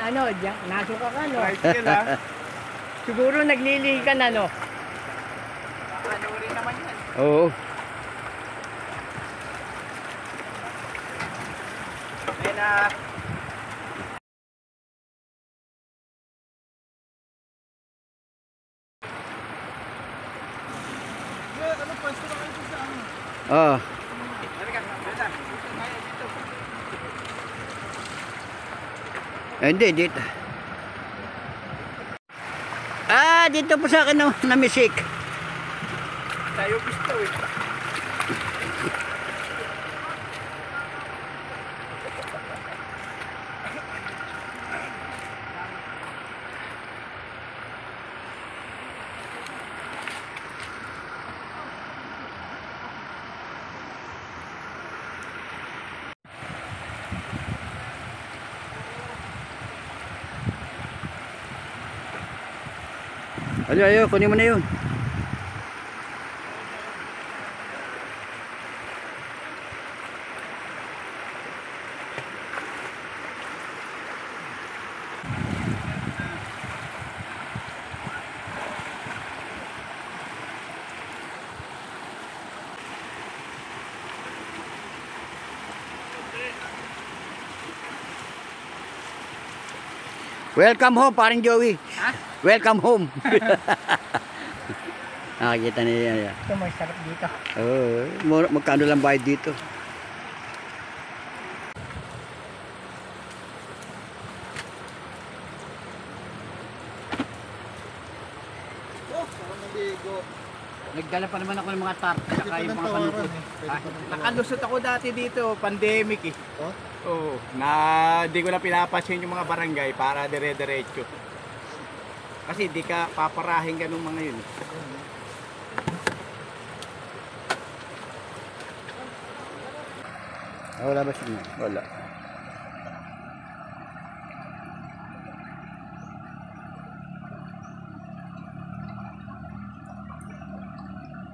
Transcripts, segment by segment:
ano, nasuka ka, no? Tricycle ha. Siguro naglilihi ka na, no? Ano rin naman yan. Oo. Ayan na. Ano pwesto na kayo sa ano? Ah. Halika, halika. Dito. Hindi, dito. Ah, dito po sa akin no, na misik. Tayo gusto eh. Ayo, kunin mo na yun. Welcome home, paring Joey. Ha? Welcome home. Nakakita niya yan. Ito, masarap dito. Oo, magkano lang bayad dito? Oh, ako naligo. Nagdala pa naman ako ng mga tarp, saka yung mga panukot. Nakalusot ako dati dito, pandemic eh. Oh? Oo, na di ko na pinapansin yung mga barangay para dire-diretso. Kasi di ka paparahin ka ng mga yun. Wala ba siya? Wala.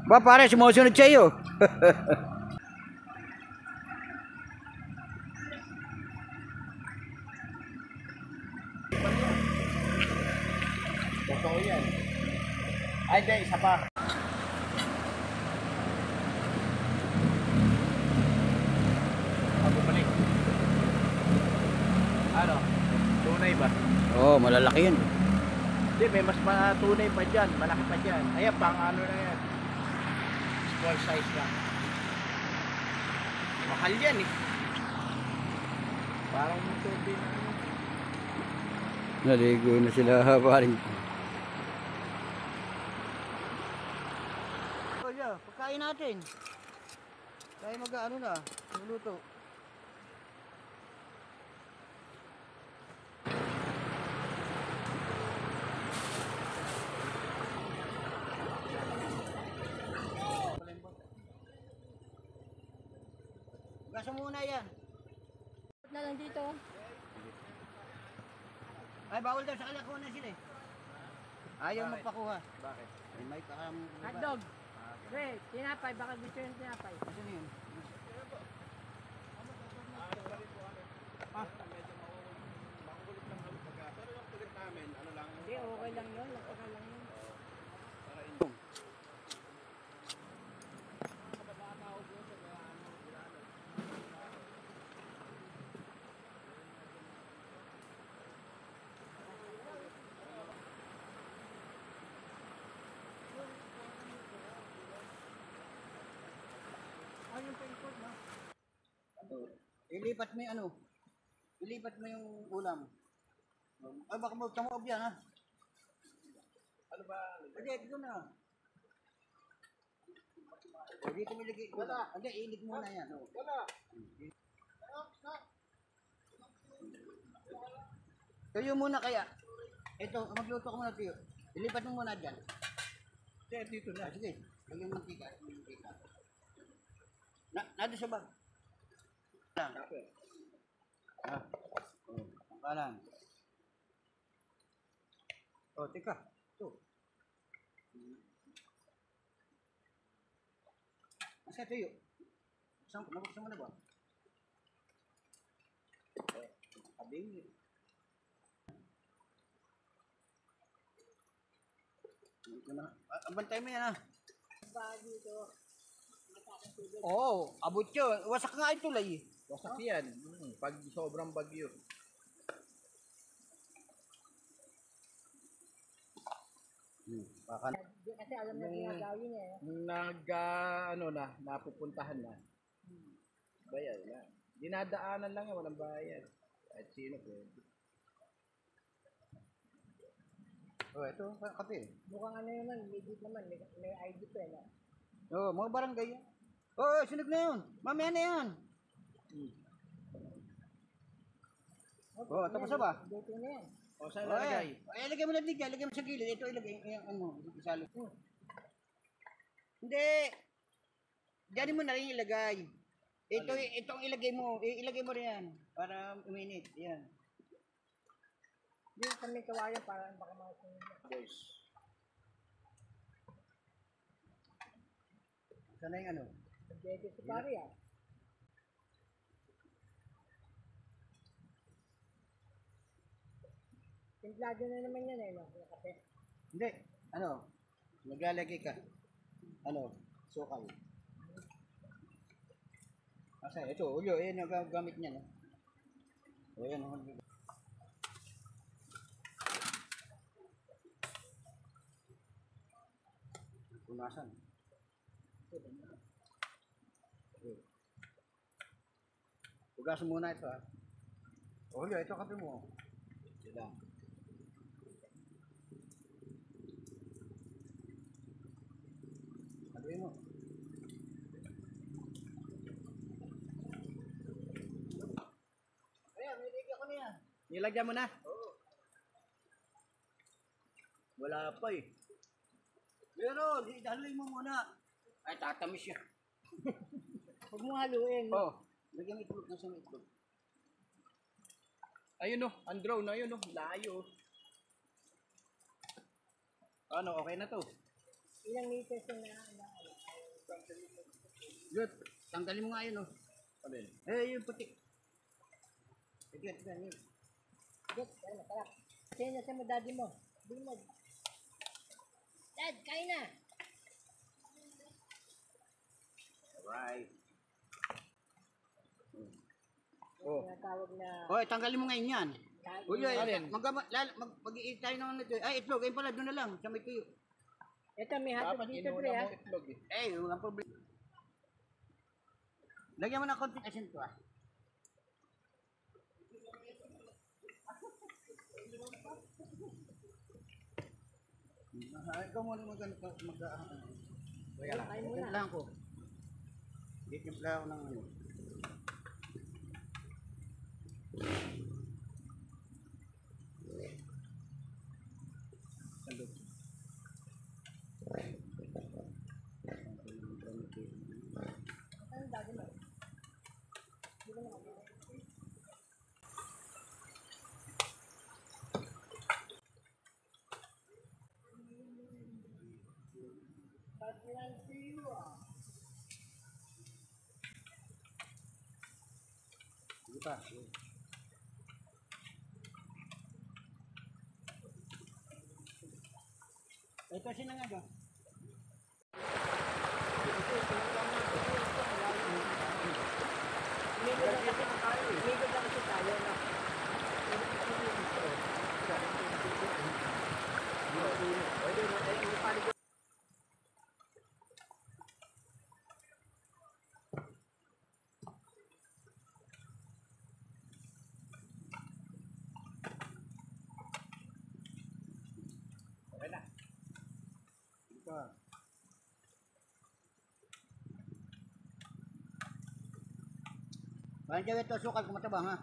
Ba pare, sumusunod sa'yo. Totoo yan. Ay, di, isa pa. Ako balik. Ano? Tunay ba? Oo, malalaki yun. Hindi, may mas tunay pa dyan. Malaki pa dyan. Ayan, pang ano na yan. Small size lang. Mahal yan eh. Parang tubi na ano. Naligo na sila paring. Kaya, pagkain natin. Kaya mag-ano na, luluto. Gasa muna yan. Na lang dito. Ay, bawal daw sa kalikuha na sila eh. Ayaw magpakuha. Bakit? Ay, may Hotdog. Wait, tinapay. Baka gusto yung tinapay. Ano yun? Hindi, okay lang yun. Okay lang yun. Ilipat mo yung ano? Ilipat mo yung ulam. Ay, baka magtamob yan ha? Ano ba? Hindi, dito na. O, dito mo ilagay. Wala. Hindi, ilig muna yan. Wala. Tuyo muna kaya. Ito, magluto ko muna tuyo. Ilipat mo muna dyan. Dito na. Sige, lagyan mo ng mantika. Nado sa bag. Lang. Ah. Oh, ang kanan. Oh, teka. Ito. Asa tuyo? Nabuksan mo na ba? Kabing. Ito na. Abantay mo yan, ha? Bago ito. Oo, abot yun. Wasak nga ito, tulay. Wasak yan. Pag sobrang bagyo. Baka Di kasi alam na ginagawin niya. Napupuntahan na. Bayad na. Dinadaanan lang yan, walang bayad. Kahit sino pwede. Oh, ito, kape. Mukhang ano naman, legit naman. May ID pa eh. Oo, mga barangay yan. Oo, sunog na yun. Mamaya na yan. Oo, tapos na ba? Dito na yan. O, saan nalagay? Ay, ilagay mo na dito, ilagay mo sa gilid. Ito, ilagay, isalo. Hindi. Diyan mo na rin ilagay. Itong ilagay mo rin yan. Para uminit. Yan. Dito kami kawayan para baka makasunod. Boys. Sana yung ano? Dito sa pari ah. Templado na naman yan eh, no? Yung kape. Hindi. Ano? Maglalagay ka. Ano? Sukal. Asa, ito, ulo. Ayan yung gamit niya, no? O, yan. Punasan. Hugasan muna ito, ha? O, ulo, ito kape mo. Sila. Sabihin mo. Ayan, may ligyan ko na yan. Nilagyan mo na? Oo. Wala pa eh. Pero, haluin mo muna. Ay, tatamis siya. Huwag mo haluin. Oh, lagyan itlog na sa itlog. Ayun o, undrawn na yun o. Layo. Ano, okay na to? Ilang meters na Good. Tanggalin mo nga yun, oh. Alin? Yung puti. Ito. Get, ano, tara. Kasi nasa mo daddy mo. Bili mo. Dad, kain na. Right. Oh. Tinatawag na Hoy, tanggalin mo ngayon yan. kain. Uy, Alin? mag-i-eat tayo naman nito. Ay, itlog. Ayun pala, doon na lang. Sa may tuyo. Ito, may hotdog Dapat dito, inuna pre, ha? mo itlog eh. Walang problema. Lagyan mo ng konting asin to, ah. Ikaw muna Kaya lang. Kain muna. Timplahan ko. Hindi timplahan ko ng ano. Sandok. Ano daddy mo? Hindi ko na. Hindi pa. Ito sinangag, ah. Ligo lang kasi tayo, no? Okay na. Hindi pa. Bahan dyan ito, sukal kung matabang, ha?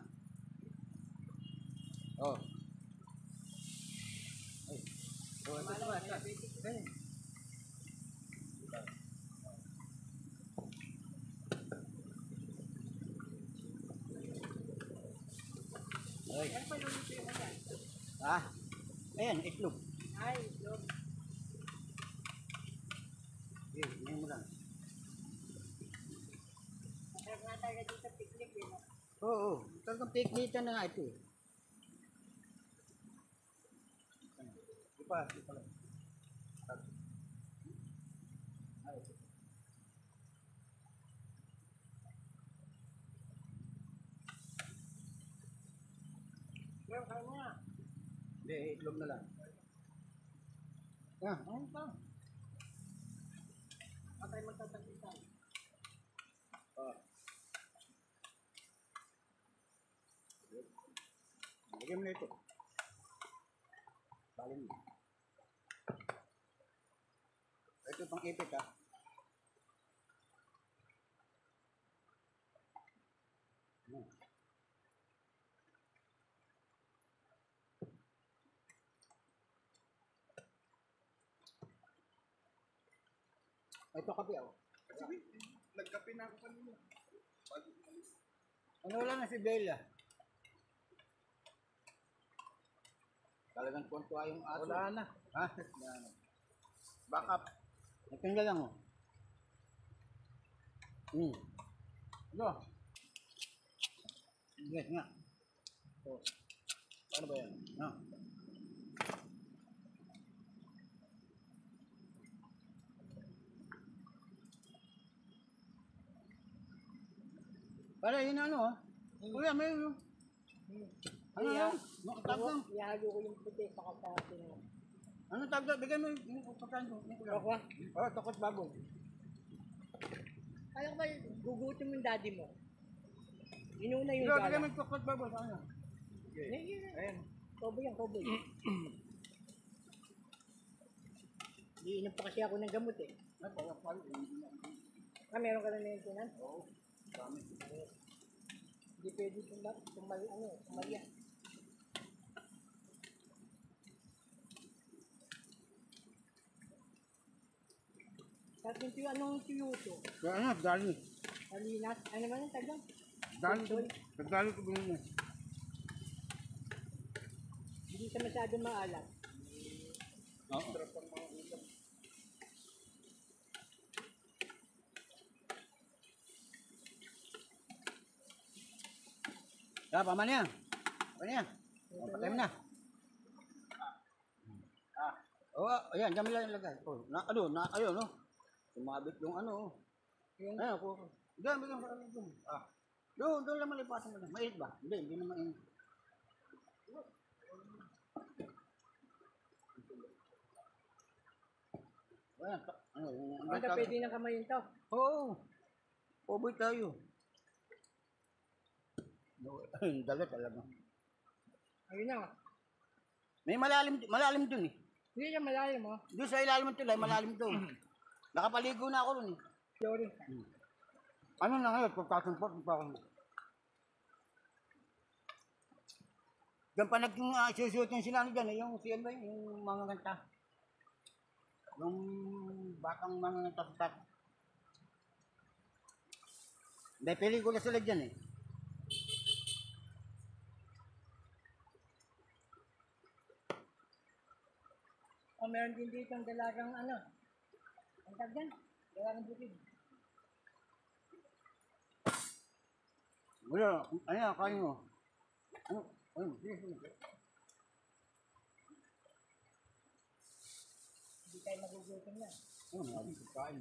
Oh. Ay. Oh, ito ba? Ay. Ay. Ah. Ayan, itlog. Ay, itlog. Yan mo lang. Sarap nga tayo dito sa picnic, eh, no? Oo. Talagang picnic na nga ito, eh. Di pa lang. Hindi, itlog na lang. Ah, ano pa? Patay magtatagitan. Oh. Lagyan mo na ito. Balin mo. Ito pang ipit ha. Ito kape oh. Nagkape na ako kanina. Ano wala na si Bella? Talagang kontua yung aso. Wala na. Ha? Wala na. Backup. Nagtingga lang oh. Ano? Yes nga. Oh. Ano ba yan? No. Para yun ano oh. Kuya, may ano yan? Tag lang. Ihalo ko yung puti sa kalsati na. Ano tag lang? Bigyan mo yung pagkain ko. Ako? Oh, takot bago. Kaya ko ba gugutom yung daddy mo? Inuna yung Bigyan mo gala. yung takot bago. Saan yan? Ayan. Koboy yan, koboy. Iinom pa kasi ako ng gamot eh. Ah, meron ka na maintenance? Oo. Dami. Hindi pwede tumali yan. Tapos yung tuyo, anong tuyo to? Kaya ano, dali. Alinas? Ano naman yung tagang? Dali ko ganyan. Hindi siya masyado maalat. Oo. Paman yan. Paman yan. Patay mo na. Oo, ayan, dami lang ilagay. Oh, ayun, no? Sumabit yung ano. Yung Ayun, ako. Diyan, bigyan ko lang doon. Doon lang malipasan mo na. Mainit ba? Hindi na mainit. Ayan, basta pwede ng kamay to. Oo. Poboy tayo. Ayun, dala talaga. Ayun na. May malalim dun eh. Hindi siya malalim oh. Doon sa ilalim ng tulay, malalim doon. Nakapaligo na ako dun eh. Sorry. Ano na ngayon? Pagkasumpot, pagkasumpot. Diyan pa naging susutin sila dyan eh, yung siyan ba yung mga kanta. Yung batang mga kanta sa tat. May pelikula sila dyan eh. O meron din dito ang dalagang ano. Ang tag dyan. Dalagang bukid. Wala, ano yan, kain mo. Ano, sige. Hindi tayo magugutom na. Ano, kain.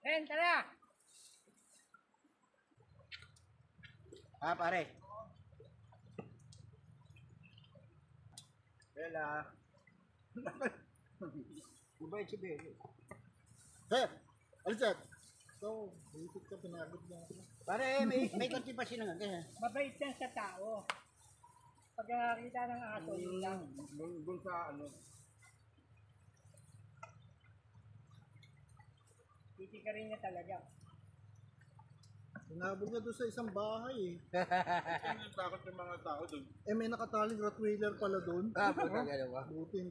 Ren, tara! Pare. Bella. Mabait si Belo. Sir, Alisat. So, bulisit ka, pinagod na ako. Pare, may konti pa siya nga. Mabait yan sa tao. Pag nakakita ng aso, yun lang. Doon sa ano. Titi ka rin niya talaga. Sinabog niya doon sa isang bahay eh. Ang takot ng mga tao doon. Eh, may nakataling Rottweiler pala doon. Puta gano'n ba? Buti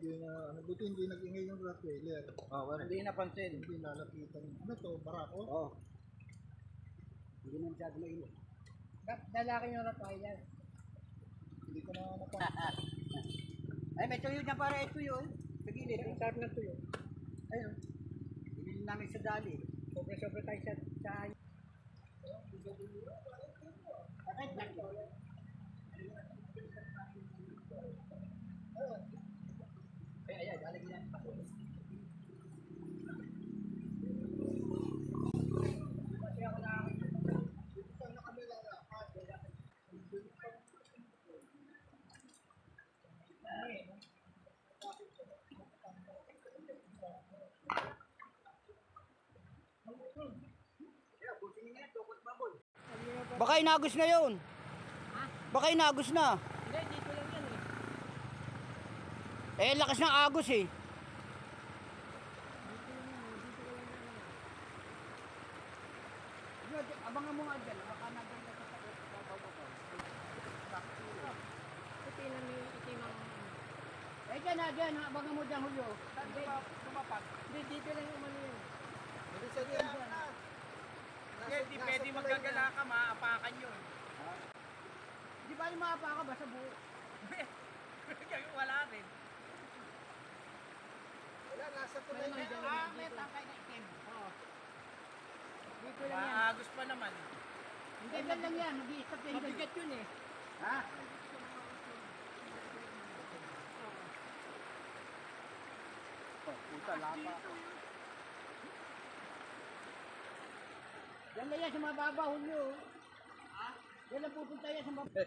hindi nag-ingay yung Rottweiler. Hindi napansin. Hindi nalapitan. Ano to, barako? Oo. Hindi na masyado mainit. Lalaki yung Rottweiler. Hindi ko na napansin. Ay, may tuyo na pare, ito yun. Sa gilid. Ang sarap na tuyo. Ayun. Binili namin sa dali. Sobra-sobra tayo sa Ay, lalagyan natin pa. Kasi ako nakakita. Baka inagos na yun. Ha? Baka inagos na. Hindi, dito lang yan Eh, lakas ng agos eh. Abangan mo nga dyan. Baka naganda sa takot. Tingnan mo yung itim ang... Eh, dyan. Abangan mo dyan, Julio. Hindi, Hindi, dito lang yung ano yun. Hindi sa diyan na. Hindi pwede magagala ka, maapakan yun. Di ba yung maapa ka ba sa buo? Wala rin. Wala, nasa tulay na yun. May tangkay na itim. Oo. Dito lang yan. Maagos pa naman. Hindi, dyan lang yan. Mag-i-stop yan dyan. Mabigat yun eh. Ha? Puta, lapa. Yan lang yan sa mababa, Julio. Ha? Yan lang pupunta yan sa mababa.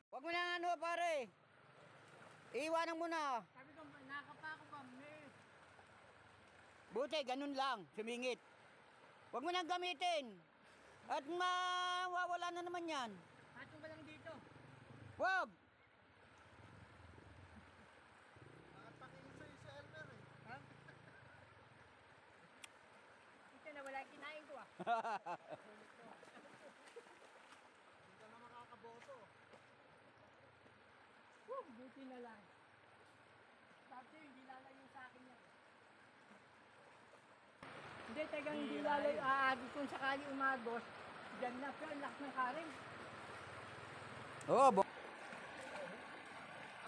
Wag mo na ano pare. Iiwanan mo na. Sabi ko, nakapa ako ba? Buti, ganun lang. Sumingit. Wag mo nang gamitin. At mawawala na naman yan. Patong ka lang dito. Wag! Nakapakinig sa'yo sa Elmer eh. Ito na wala kinain ko ah. Hindi ka na makakaboto. Buti na lang. Sabi hindi lalayo sa akin yan. Hindi, tagang hindi lalayo. Aagis kung sakali umagos. Diyan na, pero ang lakas ng karin. Oo,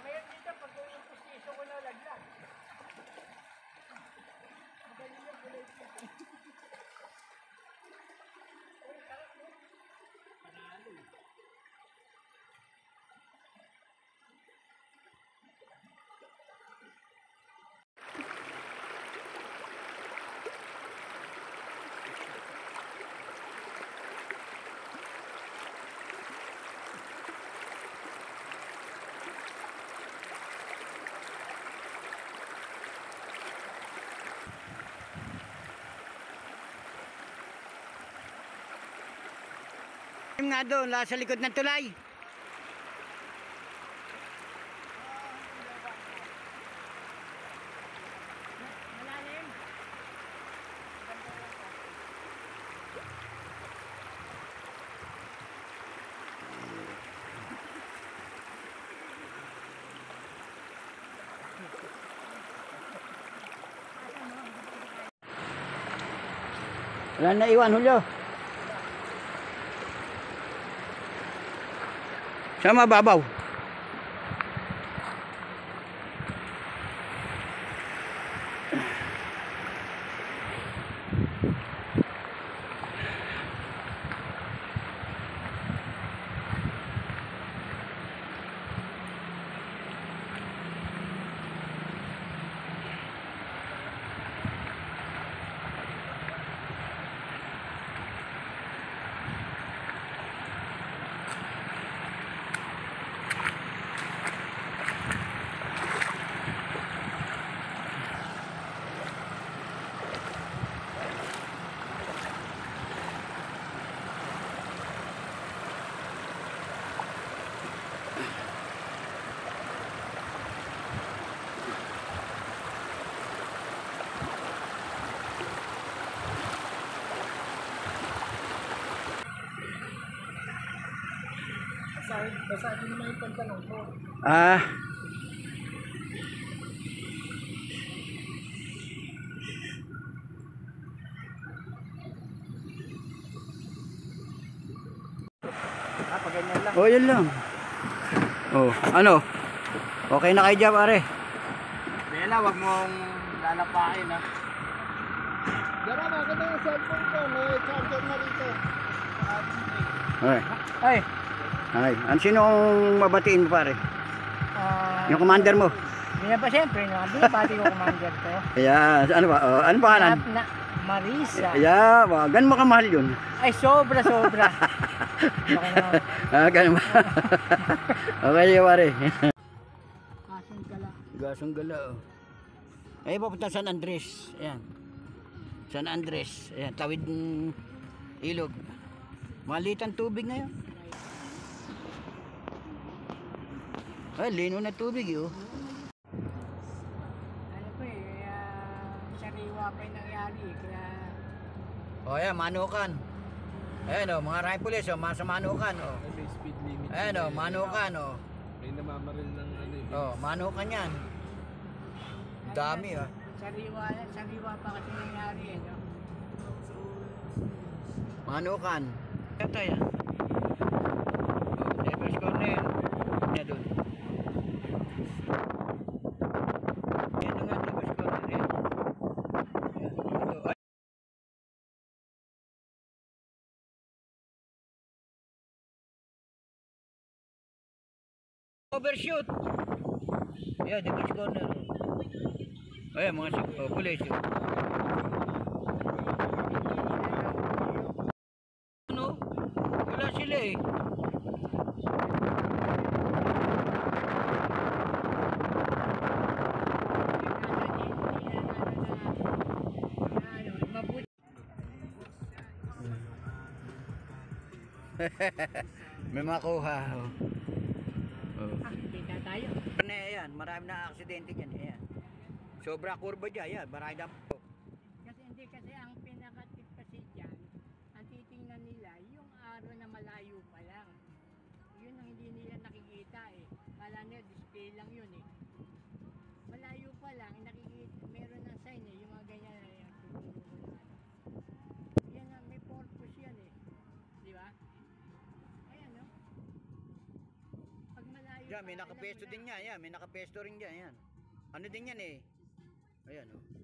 Ngayon dito, pag yung pustiso ko na laglag. Madali yung kulay dito. nga doon, sa likod ng tulay. Malalim. Wala na iwan, Julio. Sa mababaw. Basahin mo yung pantalon ko. Ah. Pag ganyan lang. Oh, yun lang. Oh, ano? Okay na kayo dyan, pare. Bella, wag mong lalapain ha. Dara, maganda yung cellphone ko. May charger na rito. Okay. Ay, Okay. Sinong mabatiin mo, pare? Yung commander mo. hindi pa siyempre, binabati ko commander ko. Kaya, ano ba? Oh, ano pangalan? Marisa. Kaya, wagan mo kamahal yun. Ay, sobra. Baka na Ganun ba? Okay, pare. kasong kala. Gasong gala, oh. Ay, papunta San Andres. Ayan. San Andres. Ayan, tawid ng ilog. Malitan tubig ngayon. Ay, lino na tubig, oh. Ano po eh, sariwa pa yung nangyari eh, kaya O, ayan, manukan. Ayan, oh, mga rifles, oh, sa manukan, oh. May speed limit. Ayan, oh, manukan, oh. May namamaril ng ano eh. Oh, manukan yan. Dami, ah. sariwa pa kasi nangyari eh, no? Manukan. Ito yan. Oh, Devil's Corner. Yan doon. Yan na nga, Devil's Corner. Yan. Yan. Ito. Ay. Overshoot. Yan, Devil's Corner. Ayan, mga police. Ano? Wala sila eh. May makuha. Oh. Oh. Kita tayo. Ayan, marami na aksidente dyan. Ayan. Sobra kurba dyan. Ayan, marami na. Kasi ang pinaka-tip kasi dyan, ang titingnan nila, yung araw na malayo pa lang. Yun ang hindi nila nakikita eh. Kala nila display lang yun eh. Malayo pa lang, nakikita, meron ng sign eh, yung mga ganyan na yan. Yan ang may purpose yan eh. Di ba? Ayan no? Pag malayo Diyan, may pa, nakapesto alam mo din na. yan. Ayan, may nakapesto rin dyan. Ayan. Ano din yan eh. Ayan, oh.